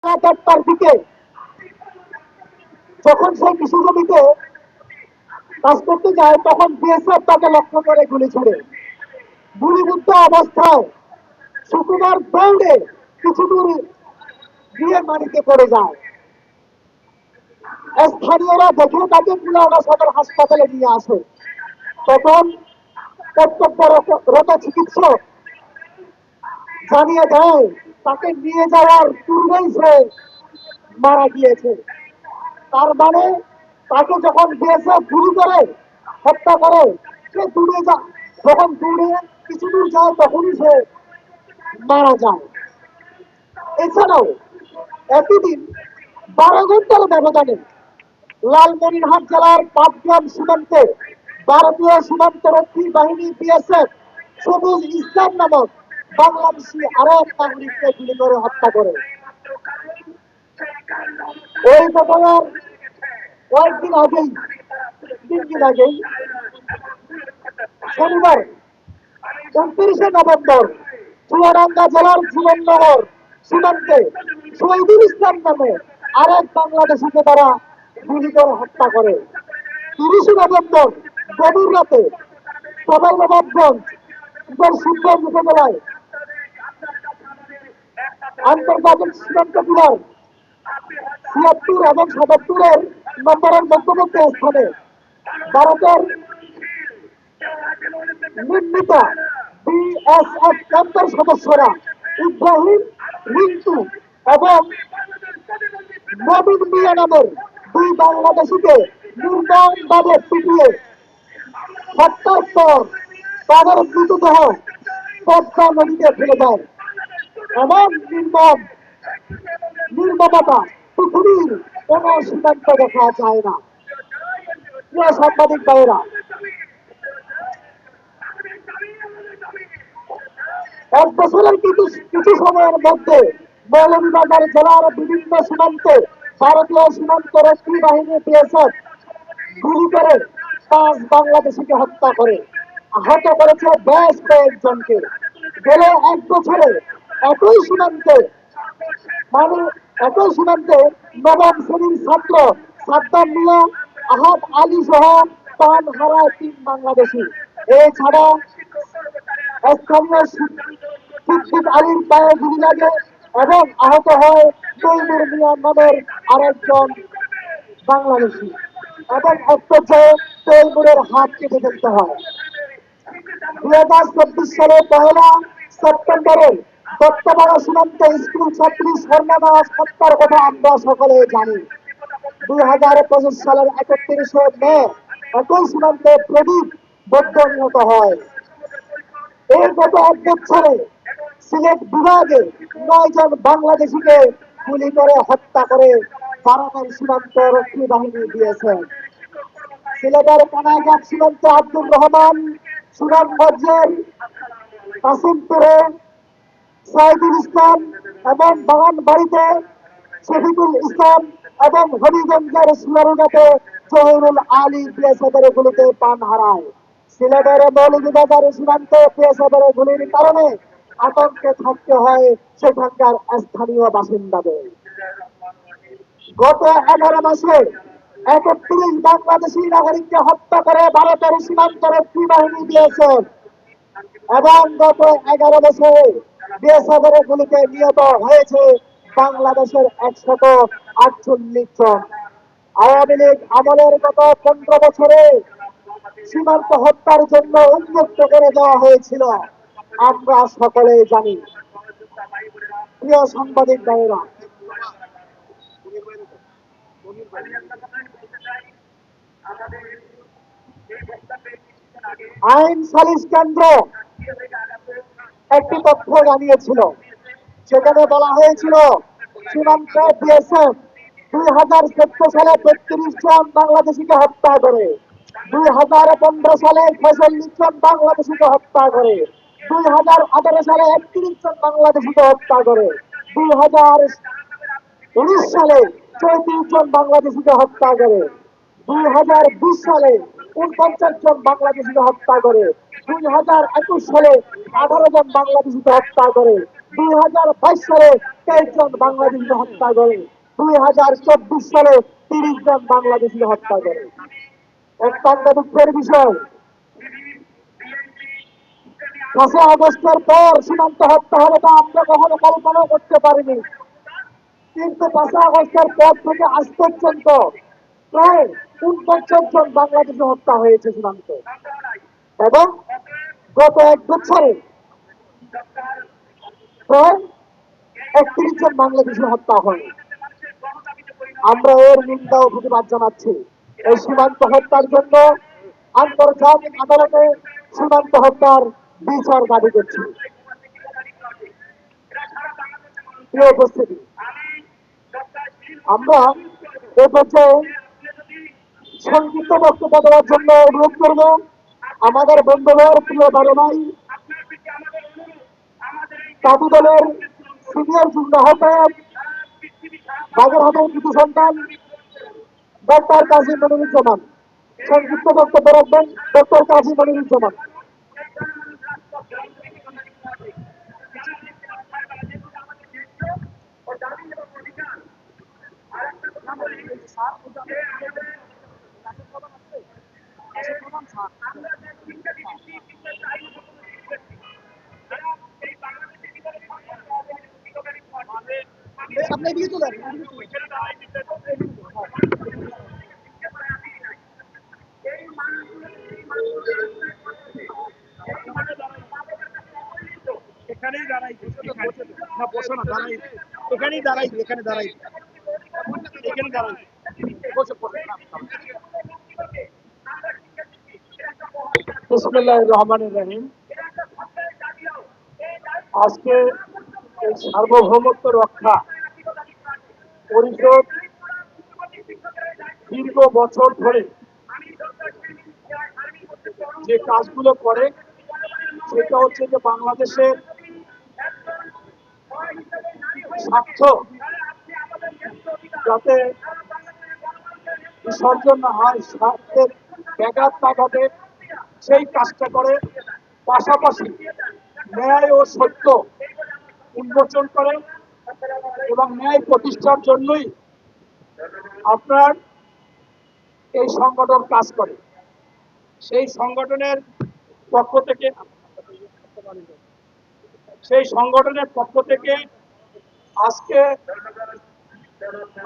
রাত 1টার দিকে যখন সেই কৃষি জমিতে কাজ করতে যায়, তখন বিএসএফ তাকে লক্ষ্য করে গুলি ছোড়ে। গুলিবিদ্ধ অবস্থায় শুক্রবার দৌড়ে কিছু দূর গিয়ে মাটিতে পড়ে যায়। স্থানীয়রা দেখে তাকে কুলাউড়া সদর হাসপাতালে নিয়ে আসে। তখন কর্তব্যরত চিকিৎসক জানিয়ে দেয় তাকে নিয়ে যাওয়ার পূর্বেই সে মারা গিয়েছে। তার মানে তাকে যখন বিএসএফ গুলি করে হত্যা করে, সে দূরে যায়, যখন দূরে কিছু দূর যায় তখনই সে মারা যায়। এছাড়াও একই দিন 12 ঘন্টার ব্যবধানে লালমনিরহাট জেলার পাটগ্রাম সীমান্তে ভারতীয় সীমান্তরক্ষী বাহিনী বিএসএফ সবুজ ইসলাম নামক বাংলাদেশি আরো এক নাগরিককে গুলি করে হত্যা করে। ওই ঘটনার কয়েকদিন আগেই, 3 দিন আগেই, শনিবার 29শে নভেম্বর চুয়াডাঙ্গা জেলার জীবননগর সীমান্তে শহীদুল ইসলাম নামে আরেক বাংলাদেশিকে তারা গুলি করে হত্যা করে। 30শে নভেম্বর গভীর রাতে সবাইনবাবগঞ্জ শিবগঞ্জ উপজেলায় আন্তর্জাতিক সীমান্ত পিলার 76 এবং 77-এর নম্বরের মধ্যবর্তী স্থানে ভারতের নির্মিত বিএসএফ ক্যাম্পের সদস্যরা ইব্রাহিম, রিন্টু এবং নবীন মিয়া নামের 2 বাংলাদেশিকে নির্মমভাবে পিটিয়ে হত্যার পর তাদের মৃতদেহ পদ্মা নদীতে ফেলে দেয়। এমন নির্মমতা পৃথিবীর কোন সীমান্ত দেখা যায় না। প্রিয় সাংবাদিক ভাইয়েরা, 1 বছরের কিছু সময়ের মধ্যে মৌলভীবাজার জেলার বিভিন্ন সীমান্তে ভারতীয় সীমান্ত রক্ষী বাহিনী বিএসএফ গুলি করে 5 বাংলাদেশিকে হত্যা করে, আহত করেছে বেশ কয়েকজনকে। গেল 1 বছরে একই সীমান্তে মানে একই সীমান্তে নবম শ্রেণীর ছাত্র সাদ্দাম মিয়া, আহাদ আলী সহ প্রাণ হারায় 3 বাংলাদেশি। এছাড়া স্থানীয় সিদ্দিক আলীর পায়ে গুলি লাগে এবং আহত হয় তৈমুর মিয়া নামের আরেকজন বাংলাদেশি, এবং এক পর্যায়ে তৈমুরের হাত কেটে ফেলতে হয়। 2024 সালের 1 সেপ্টেম্বরে দত্তপাড়া সীমান্তে স্কুল ছাত্রী স্বর্ণা দাস হত্যার কথা আমরা সকলে জানি। 2025 সালের 31শে মে একই সীমান্তে প্রদীপ বৌদ্ধ নিহত হয়। এই গত 1 বছরে সিলেট বিভাগে 9 জন বাংলাদেশিকে গুলি করে হত্যা করে ভারতের সীমান্ত রক্ষী বাহিনী বিএসএফ। সিলেটের কানাইঘাট সীমান্তে আব্দুর রহমান, সুনামগঞ্জের কাসিমপুরে সাইদুল ইসলাম এবং বাগানবাড়িতে শফিকুল ইসলাম এবং হবিগঞ্জের সুনারুঘাটে জহিরুল আলী বিএসএফের গুলিতে প্রাণ হারায়। সিলেটের মৌলভীবাজার সীমান্তে বিএসএফের গুলির কারণে আতঙ্কে থাকতে হয় সেখানকার স্থানীয় বাসিন্দাদের। গত 11 মাসে 31 বাংলাদেশি নাগরিককে হত্যা করে ভারতের সীমান্ত রক্ষী বাহিনী বিএসএফ, এবং গত 11 বছরে বিএসএফের গুলিতে নিহত হয়েছে বাংলাদেশের 148 জন। আওয়ামী লীগ আমলের গত 15 বছরে সীমান্ত হত্যার জন্য উন্মুক্ত করে দেওয়া হয়েছিল, আমরা সকলেই জানি। প্রিয় সাংবাদিক ভাইয়েরা, আইন সালিশ কেন্দ্র একটি তথ্য জানিয়েছিল, সেখানে বলা হয়েছিল সীমান্তে বিএসএফ 2014 সালে 32 জন বাংলাদেশিকে হত্যা করে, 2015 সালে 46 জন বাংলাদেশিকে হত্যা করে, 2018 সালে 31 জন বাংলাদেশিকে হত্যা করে, 2019 সালে 34 জন বাংলাদেশিকে হত্যা করে, 2020 সালে 49 জন বাংলাদেশিকে হত্যা করে, 2021 সালে 18 জন বাংলাদেশিকে হত্যা করে, 2022 সালে 23 জন বাংলাদেশি হত্যা করে, 2024 সালে 30 জন বাংলাদেশি হত্যা করে। অত্যন্ত দুঃখের বিষয়, 5 আগস্টের পর সীমান্ত হত্যা হবে তা আমরা কখনো কল্পনা করতে পারিনি, কিন্তু 5 আগস্টের পর থেকে আজ পর্যন্ত প্রায় 49 জন বাংলাদেশি হত্যা হয়েছে সীমান্তে, এবং গত 1 বছরে প্রায় 31 জন বাংলাদেশি হত্যা হয়। আমরা এর নিন্দা ও প্রতিবাদ জানাচ্ছি। এই সীমান্ত হত্যার জন্য আন্তর্জাতিক আদালতে সীমান্ত হত্যার বিচার দাবি করছি। প্রিয় উপস্থিতি, আমরা এ পর্যায়ে সংক্ষিপ্ত বক্তব্য দেওয়ার জন্য অনুরোধ করব আমাদের বন্ধুদের প্রিয় বড় ভাই কাবু দলের সিনিয়র যুগ্ম আহ্বায়ক বাগেরহাটের কৃতি সন্তান ডক্টর কাজী মনিরুজ্জামান। সংক্ষিপ্ত বক্তব্য রাখবেন ডক্টর কাজী মনিরুজ্জামান। এখানেই দাঁড়াই, না বসো না, দাঁড়াই, এখানেই দাঁড়াই, এখানে দাঁড়াই, এখানে দাঁড়াই, বসে বসে। বিসমিল্লাহির রহমানির রহিম। আজকে এই সার্বভৌমত্ব রক্ষা পরিষদ দীর্ঘ বছর ধরে যে কাজগুলো করে সেটা হচ্ছে যে বাংলাদেশের স্বার্থ যাতে বিসর্জন না হয়, স্বার্থের ব্যাঘাত না ঘটে, সেই কাজটা করে। পাশাপাশি ন্যায় ও সত্য উন্মোচন করে এবং ন্যায় প্রতিষ্ঠার জন্যই আপনার এই সংগঠন কাজ করে। সেই সংগঠনের পক্ষ থেকে আজকে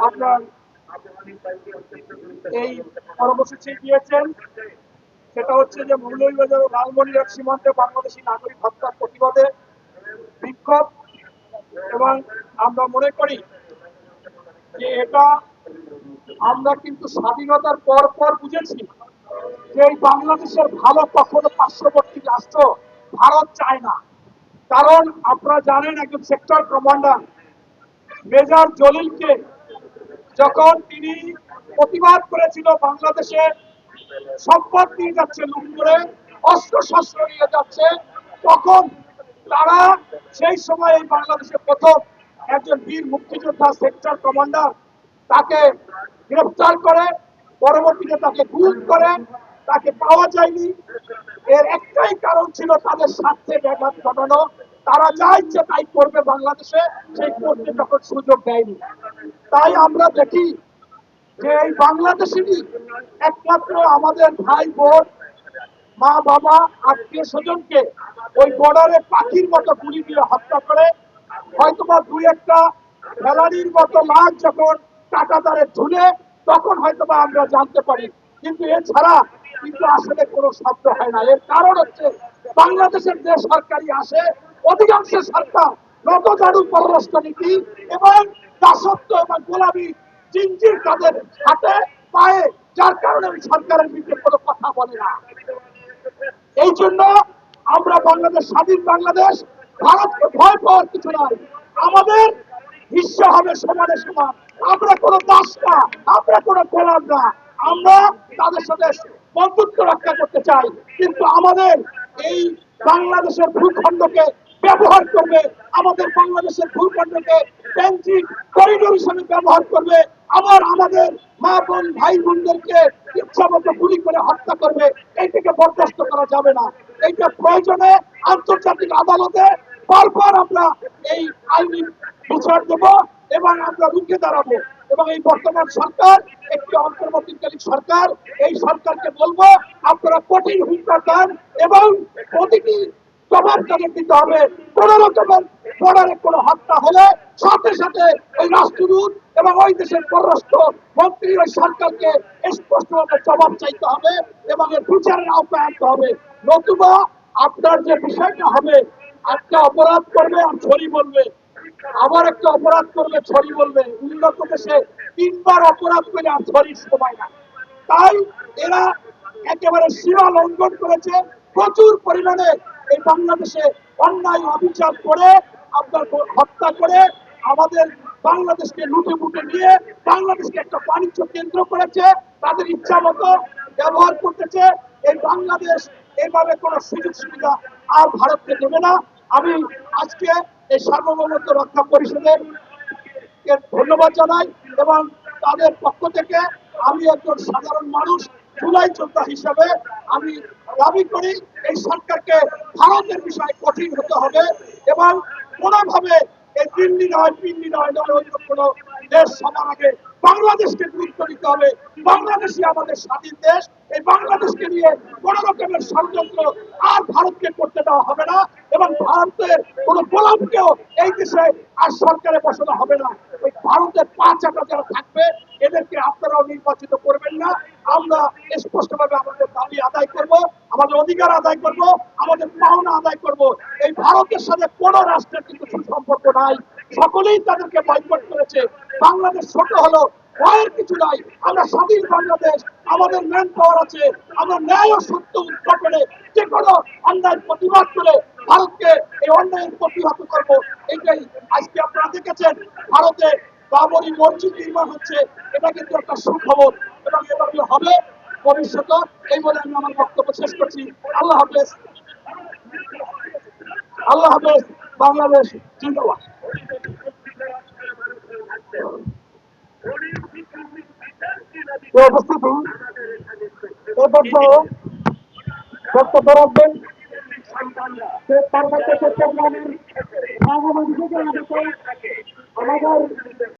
আপনার এই কর্মসূচি দিয়েছেন, সেটা হচ্ছে যে মৌলভীবাজার ও লালমনিরহাট সীমান্তে বাংলাদেশি নাগরিক হত্যার প্রতিবাদে বিক্ষোভ। এবং আমরা মনে করি যে এটা আমরা কিন্তু স্বাধীনতার পর পর বুঝেছি যে এই বাংলাদেশের ভালো কখনো পার্শ্ববর্তী রাষ্ট্র ভারত চায় না। কারণ আপনারা জানেন একজন সেক্টর কমান্ডার মেজর জলিলকে যখন তিনি প্রতিবাদ করেছিল বাংলাদেশে সম্পদ নিয়ে যাচ্ছে, লুট করে অস্ত্র শস্ত্র নিয়ে যাচ্ছে, তখন তারা সেই সময় এই বাংলাদেশে প্রথম একজন বীর মুক্তিযোদ্ধা সেক্টর কমান্ডার তাকে গ্রেফতার করে, পরবর্তীতে তাকে গুম করে, তাকে পাওয়া যায়নি। এর একটাই কারণ ছিল তাদের স্বার্থে ব্যাঘাত ঘটানো। তারা যা ইচ্ছে তাই করবে বাংলাদেশে, সেই করতে তখন সুযোগ দেয়নি। তাই আমরা দেখি যে এই বাংলাদেশেরই একমাত্র আমাদের ভাই বোন, মা বাবা, আত্মীয় স্বজনকে ওই বর্ডারে পাখির মতো গুলি দিয়ে হত্যা করে। হয়তোবা দুই একটা ফেলানির মতো লাশ যখন কাঁটাতারে ঝুলে, তখন হয়তোবা আমরা জানতে পারি, কিন্তু এছাড়া কিন্তু আসলে কোনো শব্দ হয় না। এর কারণ হচ্ছে বাংলাদেশের যে সরকারি আসে অধিকাংশ সরকার নতজানু পররাষ্ট্র নীতি এবং দাসত্ব এবং গোলামি জিনজির তাদের হাতে পায়ে, যার কারণে ওই সরকারের বিরুদ্ধে কোনো কথা বলে না। এই জন্য আমরা বাংলাদেশ, স্বাধীন বাংলাদেশ, ভারতকে ভয় পাওয়ার কিছু নাই। আমাদের বিশ্ব হবে সমানে সমান। আমরা কোনো দাস না, আমরা কোনো গোলাম না। আমরা তাদের সাথে বন্ধুত্ব রক্ষা করতে চাই, কিন্তু আমাদের এই বাংলাদেশের ভূখণ্ডকে ব্যবহার করবে, আমাদের বাংলাদেশের ভূখণ্ডকে ট্রানজিট করিডোর হিসেবে ব্যবহার করবে, আবার আমাদের মা বোন ভাই বোনদেরকে ইচ্ছামতো গুলি করে হত্যা করবে। এইটাকে বরদাস্ত করা যাবে না। এইটা প্রয়োজনে আন্তর্জাতিক আদালতে পরপর আমরা এই আইনি বিচার দেব এবং আমরা রুখে দাঁড়াবো। এবং এই বর্তমান সরকার একটি অন্তর্বর্তীকালীন সরকার, এই সরকারকে বলবো আপনারা কঠিন হুঁশিয়ার দেন এবং প্রতিটি জবাব তাদের দিতে হবে। কোন রকমের বর্ডারে কোনো হত্যা হলে সাথে সাথে ওই রাষ্ট্রদূত এবং ওই দেশের পররাষ্ট্র মন্ত্রী ওই সরকারকে স্পষ্টভাবে জবাব চাইতে হবে এবং এর বিচারের আওতায় আনতে হবে। নতুবা আপনার যে বিষয়টা হবে, একটা অপরাধ করবে আর ছড়ি বলবে, আবার একটা অপরাধ করবে ছড়ি বলবে। উন্নত দেশে 3বার অপরাধ করে আর ছড়ির সময় না। তাই এরা একেবারে সীমা লঙ্ঘন করেছে। প্রচুর পরিমাণে এই বাংলাদেশে অন্যায় অবিচার করে, আপনার হত্যা করে, আমাদের বাংলাদেশকে লুটে পুটে নিয়ে বাংলাদেশকে একটা বাণিজ্য কেন্দ্র করেছে। তাদের ইচ্ছা মতো ব্যবহার করতেছে। এই বাংলাদেশ এইভাবে কোনো সুযোগ সুবিধা আর ভারতকে দেবে না। আমি আজকে এই সার্বভৌমত্ব রক্ষা পরিষদের ধন্যবাদ জানাই এবং তাদের পক্ষ থেকে আমি একজন সাধারণ মানুষ, জুলাই যোদ্ধা হিসাবে আমি দাবি করি এই সরকারকে ভারতের বিষয়ে কঠিন হতে হবে এবং কোনোভাবে এই দিল্লি নয়, পিল্লি নয়, অন্য কোনো দেশ সবার আগে বাংলাদেশকে গুরুত্ব দিতে হবে। বাংলাদেশই আমাদের স্বাধীন দেশ। এই বাংলাদেশকে নিয়ে কোন রকমের ষড়যন্ত্র আর ভারতকে করতে দেওয়া হবে না এবং ভারতের কোন গোলামকেও এই দেশে আর সরকারে বসানো হবে না। ওই ভারতের 5 যারা থাকবে এদেরকে আপনারাও নির্বাচিত করবেন না। আমরা স্পষ্টভাবে আমাদের দাবি আদায় করব, আমাদের অধিকার আদায় করব, আমাদের পাওনা আদায় করব। এই ভারতের সাথে কোন রাষ্ট্রের কিন্তু সুসম্পর্ক নাই, সকলেই তাদেরকে বয়কট করেছে। বাংলাদেশ ছোট হলো, ভয়ের কিছু নাই। আমরা স্বাধীন বাংলাদেশ, আমাদের ম্যান পাওয়ার আছে, আমরা ন্যায় ও সত্য উদ্ঘাটনে যে কোনো অন্যায় প্রতিবাদ করে ভারতকে এই অন্যায়ের প্রতিহত করব। এটাই আজকে আপনারা দেখেছেন ভারতে বাবরি মসজিদ নির্মাণ হচ্ছে, এটা কিন্তু একটা সুখবর এবং এভাবে হবে ভবিষ্যতে। এই বলে আমি আমার বক্তব্য শেষ করছি। আল্লাহ হাফেজ। আল্লাহ হাফেজ। বাংলাদেশ জিন্দাবাদ। উপস্থিতি এ পর্যায়ে বক্তব্য রাখবেন পার্বত্য চট্টগ্রামের রাঙামাটি থেকে আমাদের